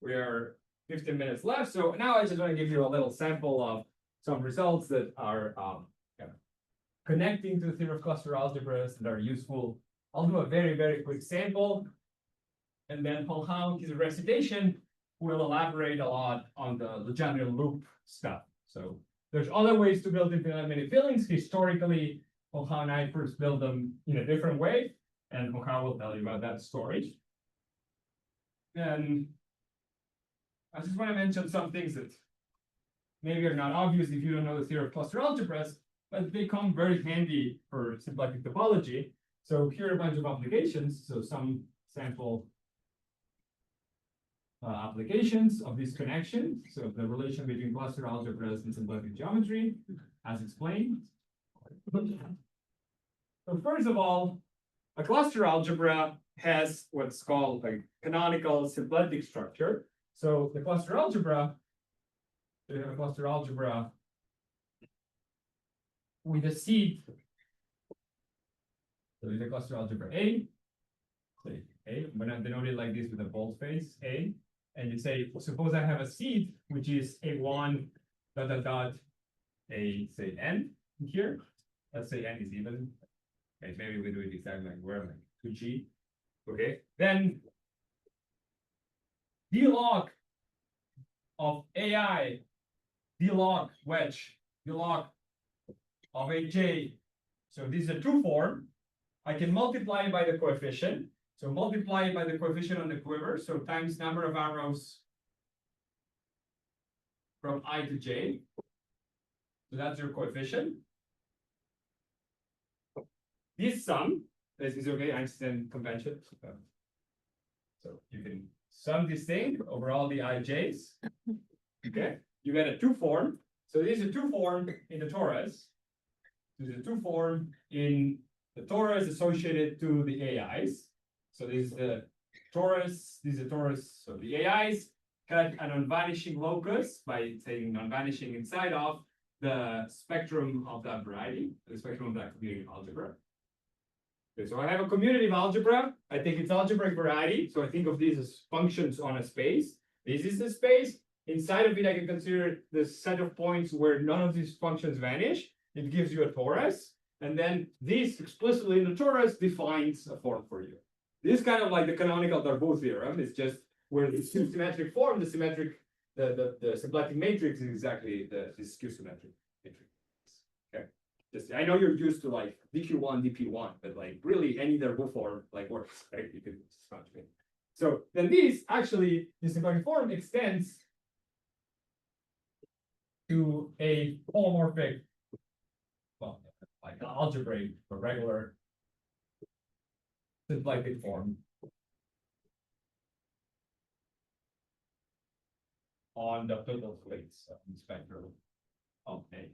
we are 15 minutes left. So now I just want to give you a little sample of some results that are connecting to the theory of cluster algebras that are useful. I'll do a very, very quick sample. And then Paul Hao, his recitation, will elaborate a lot on the Legendre loop stuff. So there's other ways to build infinite many fillings. Historically, Paul Hao and I first built them in a different way. And Paul Hao will tell you about that story. And I just want to mention some things that maybe are not obvious if you don't know the theory of cluster algebras, but they come very handy for symplectic topology. So here are a bunch of applications, so some sample applications of this connection. So the relation between cluster algebras and symplectic geometry, as explained. So first of all, a cluster algebra has what's called a canonical symplectic structure. So the cluster algebra, we have a cluster algebra with a seed. So there's a cluster algebra A. Say A, I'm gonna denote it like this with a boldface, A. And you say, suppose I have a seed, which is A1 dot dot dot A, say N here. Let's say N is even. Okay, maybe we do it exactly like where, like 2G. Okay, then d log of AI, d log wedge, d log of AJ. So this is a true form. I can multiply by the coefficient. So multiply by the coefficient on the quiver. So times number of arrows from I to J. So that's your coefficient. This sum, this is okay, Einstein convention. So you can sum this thing over all the IJs. Okay, you get a two form. So this is a two form in the torus. This is a two form in the torus associated to the AIs. So this is the torus, this is a torus. So the AIs cut a non-vanishing locus by saying non-vanishing inside of the spectrum of that variety, the spectrum of that commutative algebra. Okay, so I have a commutative algebra. I think it's algebraic variety. So I think of these as functions on a space. This is the space. Inside of it, I can consider the set of points where none of these functions vanish. It gives you a torus. And then this explicitly in the torus defines a form for you. This is kind of like the canonical Darboux theorem. It's just where the symmetric form, the symplectic matrix is exactly this skew symmetric matrix. Okay. Just I know you're used to like DQ1, DP1, but like really any Darboux form like works, right? You can just find it. So then this actually, the symplectic form extends to a holomorphic, well, like an algebraic or regular symplectic form on the total plates of the spectrum of A.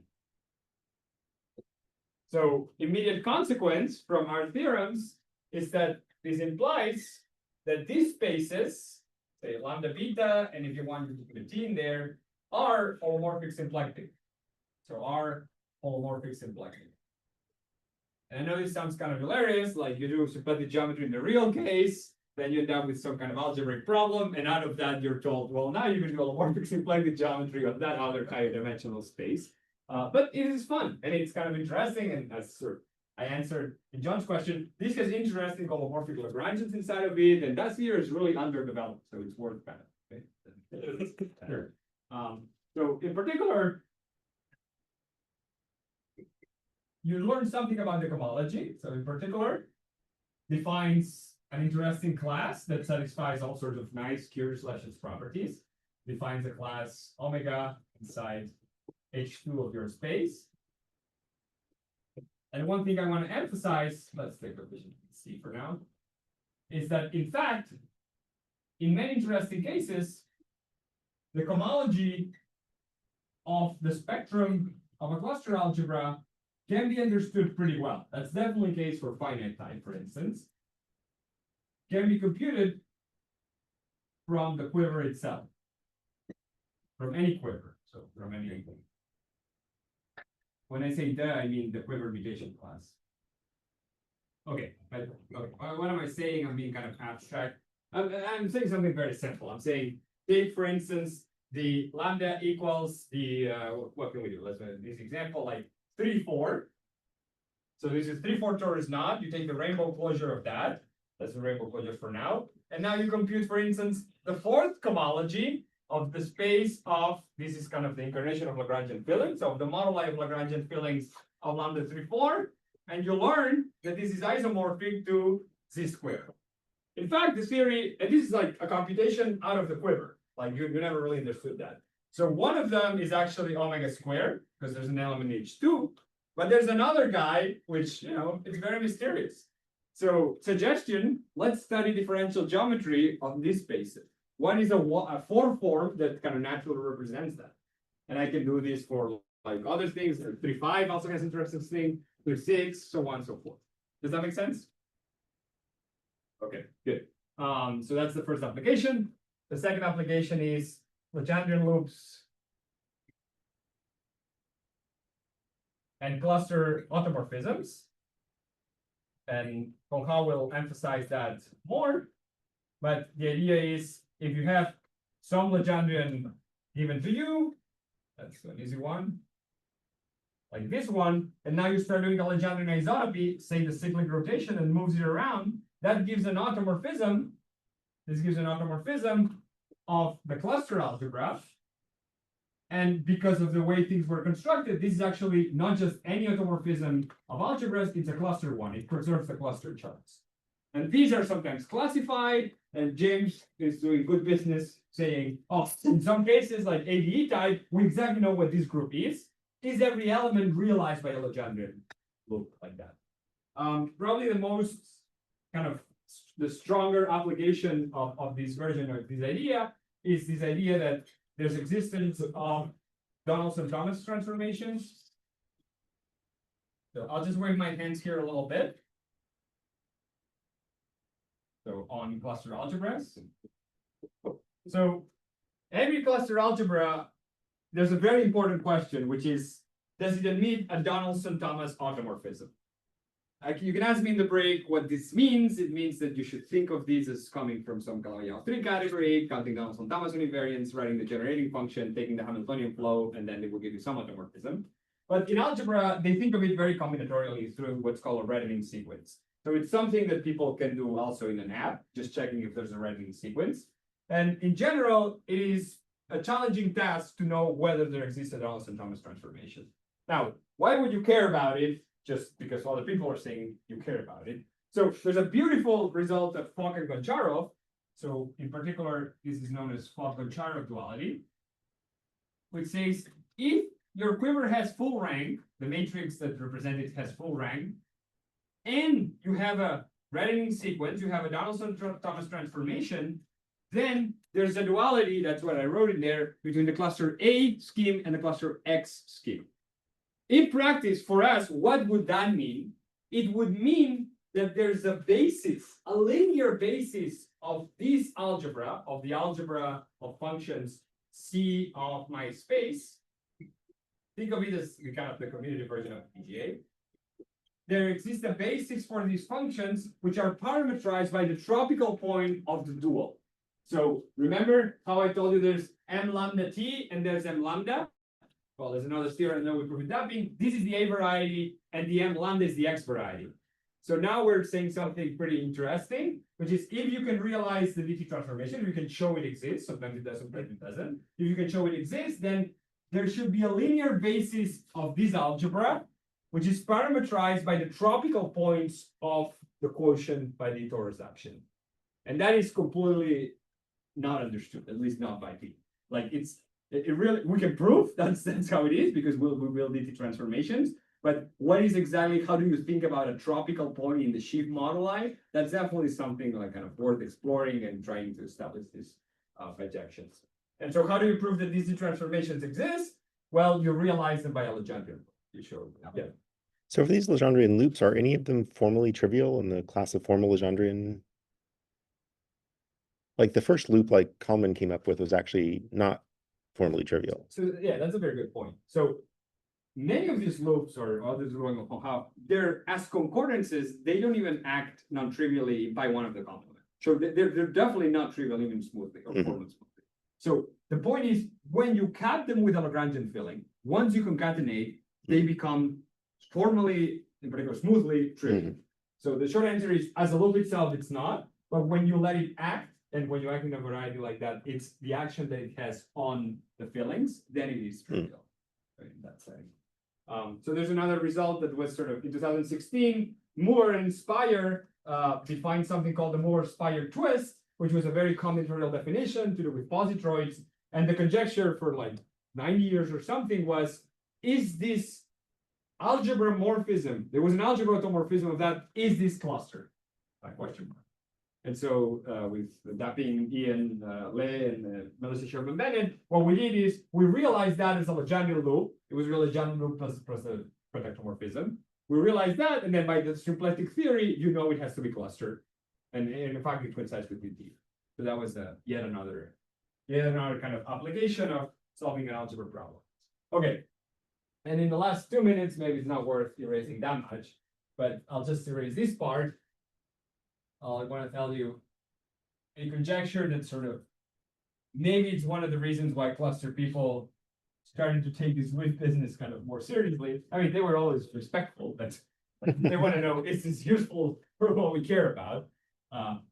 So immediate consequence from our theorems is that this implies that these spaces, say lambda beta, and if you want to put a t in there, are holomorphic symplectic. So are holomorphic symplectic. And I know this sounds kind of hilarious, like you do symplectic geometry in the real case, then you end up with some kind of algebraic problem, and out of that you're told, well, now you can do holomorphic symplectic geometry on that other higher dimensional space. But it is fun, and it's kind of interesting, and as sort of I answered in John's question, this has interesting holomorphic Lagrangians inside of it, and that sphere is really underdeveloped, so it's worth kind of. Okay? Sure. So in particular, you learn something about the cohomology. So in particular, defines an interesting class that satisfies all sorts of nice curious-Lessons properties. Defines a class omega inside H2 of your space. And one thing I want to emphasize, let's take a vision C for now, is that in fact, in many interesting cases, the cohomology of the spectrum of a cluster algebra can be understood pretty well. That's definitely the case for finite time, for instance. Can be computed from the quiver itself, from any quiver, so from any. When I say I mean the quiver mutation class. Okay, but okay, what am I saying? I'm being kind of abstract. I'm saying something very simple. I'm saying, take for instance, the lambda equals the, what can we do? Let's make this example like 3, 4. So this is 3, 4 torus knot. You take the rainbow closure of that. That's the rainbow closure for now. And now you compute, for instance, the fourth cohomology of the space of, this is kind of the incarnation of Lagrangian fillings, of the moduli of Lagrangian fillings of lambda 3, 4. And you learn that this is isomorphic to Z squared. In fact, this theory, and this is like a computation out of the quiver. Like you never really understood that. So one of them is actually omega squared, because there's an element H2. But there's another guy, which, you know, it's very mysterious. So suggestion, let's study differential geometry on these spaces. What is a four form that kind of naturally represents that? And I can do this for like other things, 3-5 also has interesting thing, 3-6, so on and so forth. Does that make sense? Okay, good. So that's the first application. The second application is Legendrian loops and cluster automorphisms. And Hongha will emphasize that more. But the idea is if you have some Legendrian given to you, that's an easy one, like this one, and now you start doing a Legendrian isotopy, say the cyclic rotation and moves it around, that gives an automorphism. This gives an automorphism of the cluster algebra. And because of the way things were constructed, this is actually not just any automorphism of algebras, it's a cluster one. It preserves the cluster charts. And these are sometimes classified, and James is doing good business saying, oh, in some cases like ADE type, we exactly know what this group is. Is every element realized by a Legendrian loop like that? Probably the most kind of the stronger application of this version of this idea is this idea that there's existence of Donaldson-Thomas transformations. So I'll just wave my hands here a little bit. So on cluster algebras. So every cluster algebra, there's a very important question, which is, does it admit a Donaldson-Thomas automorphism? You can ask me in the break what this means. It means that you should think of these as coming from some Galois 3 category, counting Donaldson-Thomas univariants, writing the generating function, taking the Hamiltonian flow, and then it will give you some automorphism. But in algebra, they think of it very combinatorially through what's called a reddening sequence. So it's something that people can do also in an app, just checking if there's a reddening sequence. And in general, it is a challenging task to know whether there exists a Donaldson-Thomas transformation. Now, why would you care about it? Just because other people are saying you care about it. So there's a beautiful result of Fock and Goncharov. So in particular, this is known as Fock-Goncharov duality, which says if your quiver has full rank, the matrix that represents it has full rank, and you have a reddening sequence, you have a Donaldson-Thomas transformation, then there's a duality, that's what I wrote in there, between the cluster A scheme and the cluster X scheme. In practice, for us, what would that mean? It would mean that there's a basis, a linear basis of this algebra, of the algebra of functions C of my space. Think of it as kind of the community version of PGA. There exists a basis for these functions, which are parametrized by the tropical point of the dual. So remember how I told you there's M lambda T and there's M lambda? Well, there's another theorem that we prove that being. This is the A variety, and the M lambda is the X variety. So now we're saying something pretty interesting, which is if you can realize the DT transformation, you can show it exists. Sometimes it does, sometimes it doesn't. If you can show it exists, then there should be a linear basis of this algebra, which is parametrized by the tropical points of the quotient by the torus action. And that is completely not understood, at least not by me. Like it really, we can prove that's how it is because we will DT transformations. But what is exactly, how do you think about a tropical point in the sheaf moduli? That's definitely something like kind of worth exploring and trying to establish these projections. And so how do you prove that these transformations exist? Well, you realize them by a Legendrian. You show, yeah. So for these Legendrian loops, are any of them formally trivial in the class of formal Legendrian? Like the first loop like Kalman came up with was actually not formally trivial. So yeah, that's a very good point. So many of these loops or others going on how they're as concordances, they don't even act non-trivially by one of the complements. So they're definitely not trivial even smoothly or formally smoothly. So the point is when you cap them with a Lagrangian filling, once you concatenate, they become formally, in particular smoothly, trivial. So the short answer is as a loop itself, it's not, but when you let it act, and when you act in a variety like that, it's the action that it has on the fillings, then it is trivial. Right, in that sense. So there's another result that was sort of in 2016, Moore and Spire defined something called the Moore-Spire twist, which was a very combinatorial definition to do with positroids. And the conjecture for like 90 years or something was, is this algebra morphism, there was an algebra automorphism of that, is this cluster? question mark. And so with that being Ian Lay and Melissa Sherman Bennett, what we did is we realized that as a Lagrangian loop. It was really a Lagrangian loop plus a protectomorphism. We realized that, and then by the symplectic theory, you know it has to be clustered. And in fact, it coincides with VT. So that was yet another kind of application of solving an algebra problem. Okay. And in the last 2 minutes, maybe it's not worth erasing that much, but I'll just erase this part. I want to tell you a conjecture that sort of, maybe it's one of the reasons why cluster people started to take this width business kind of more seriously. I mean, they were always respectful, but they want to know, is this useful for what we care about?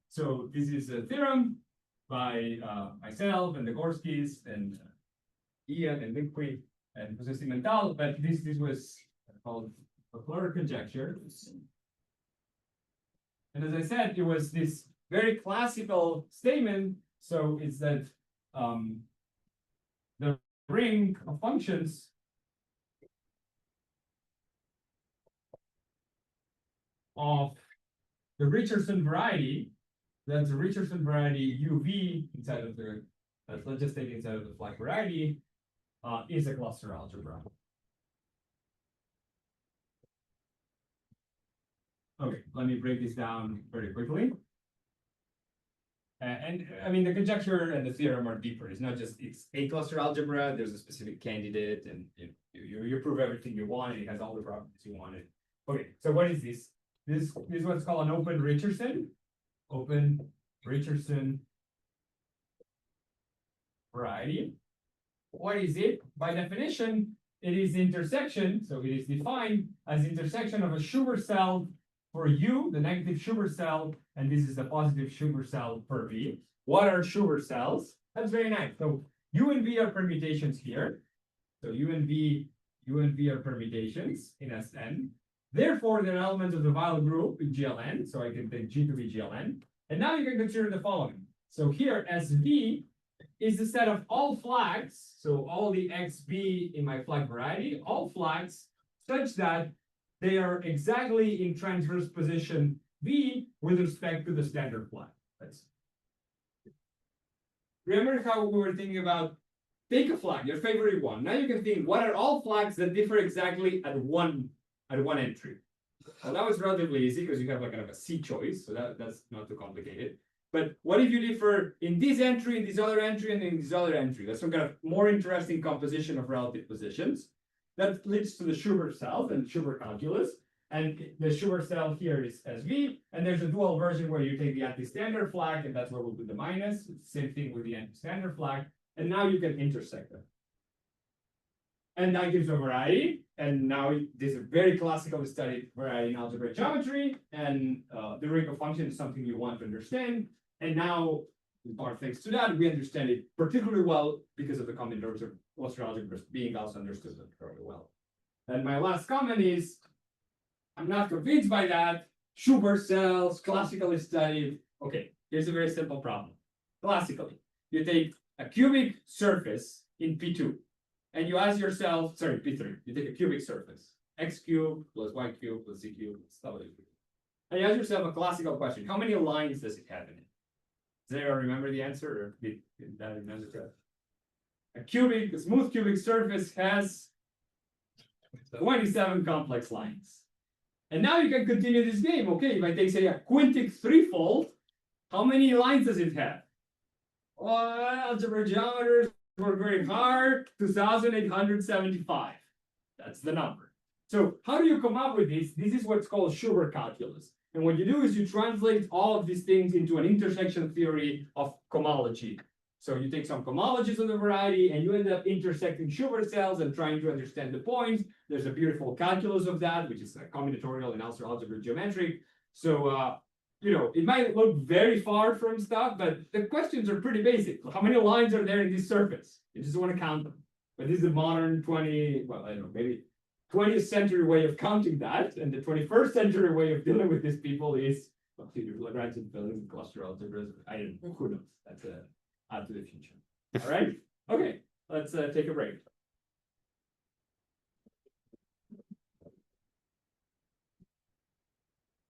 So this is a theorem by myself and the Gorskys and Ian and Liquid and Jose Cimental, but this was called a Floer conjecture. And as I said, it was this very classical statement. So it's that the ring of functions of the Richardson variety, that's the Richardson variety UV inside of the, let's just take inside of the flag variety, is a cluster algebra. Okay, let me break this down very quickly. And I mean, the conjecture and the theorem are deeper. It's not just, it's a cluster algebra, there's a specific candidate, and you prove everything you want, it has all the properties you wanted. Okay, so what is this? This is what's called an open Richardson variety. What is it? By definition, it is the intersection, so it is defined as the intersection of a Schubert cell for U, the negative Schubert cell, and this is the positive Schubert cell for V. What are Schubert cells? That's very nice. So U and V are permutations here. So U and V are permutations in Sn. Therefore, they're elements of the Weyl group in GLN. So I can take G to be GLN. And now you can consider the following. So here SV is the set of all flags. So all the XB in my flag variety, all flags such that they are exactly in transverse position V with respect to the standard flag. Remember how we were thinking about take a flag, your favorite one. Now you can think, what are all flags that differ exactly at one entry? Well, that was relatively easy because you have like kind of a C choice, so that's not too complicated. But what if you differ in this entry, in this other entry, and in this other entry? That's some kind of more interesting composition of relative positions. That leads to the Schubert cell and Schubert calculus. And the Schubert cell here is SV. And there's a dual version where you take the anti-standard flag, and that's where we'll put the minus. It's the same thing with the anti-standard flag. And now you can intersect them. And that gives a variety. And now this is a very classically studied variety in algebraic geometry. And the ring of function is something you want to understand. And now, in part thanks to that, we understand it particularly well because of the common terms of cluster algebras being also understood very well. And my last comment is, I'm not convinced by that. Schubert cells, classically studied. Okay, here's a very simple problem. Classically, you take a cubic surface in P2, and you ask yourself, sorry, P3, you take a cubic surface, x cubed plus y cubed plus z cubed, stuff like that. And you ask yourself a classical question: how many lines does it have in it? Does anyone remember the answer, or did that remember that? A smooth cubic surface has 27 complex lines. And now you can continue this game. Okay, if I take, say, a quintic threefold, how many lines does it have? Well, algebra geometers work very hard, 2,875. That's the number. So how do you come up with this? This is what's called Schubert calculus. And what you do is you translate all of these things into an intersection theory of cohomology. So you take some cohomologies of the variety and you end up intersecting Schubert cells and trying to understand the points. There's a beautiful calculus of that, which is combinatorial and also algebra geometric. So, it might look very far from stuff, but the questions are pretty basic. How many lines are there in this surface? You just want to count them. But this is a modern 20th century way of counting that. And the 21st century way of dealing with these people is Lagrangian filling, cluster algebras. I don't know, who knows? That's out to the future. All right. Okay, let's take a break.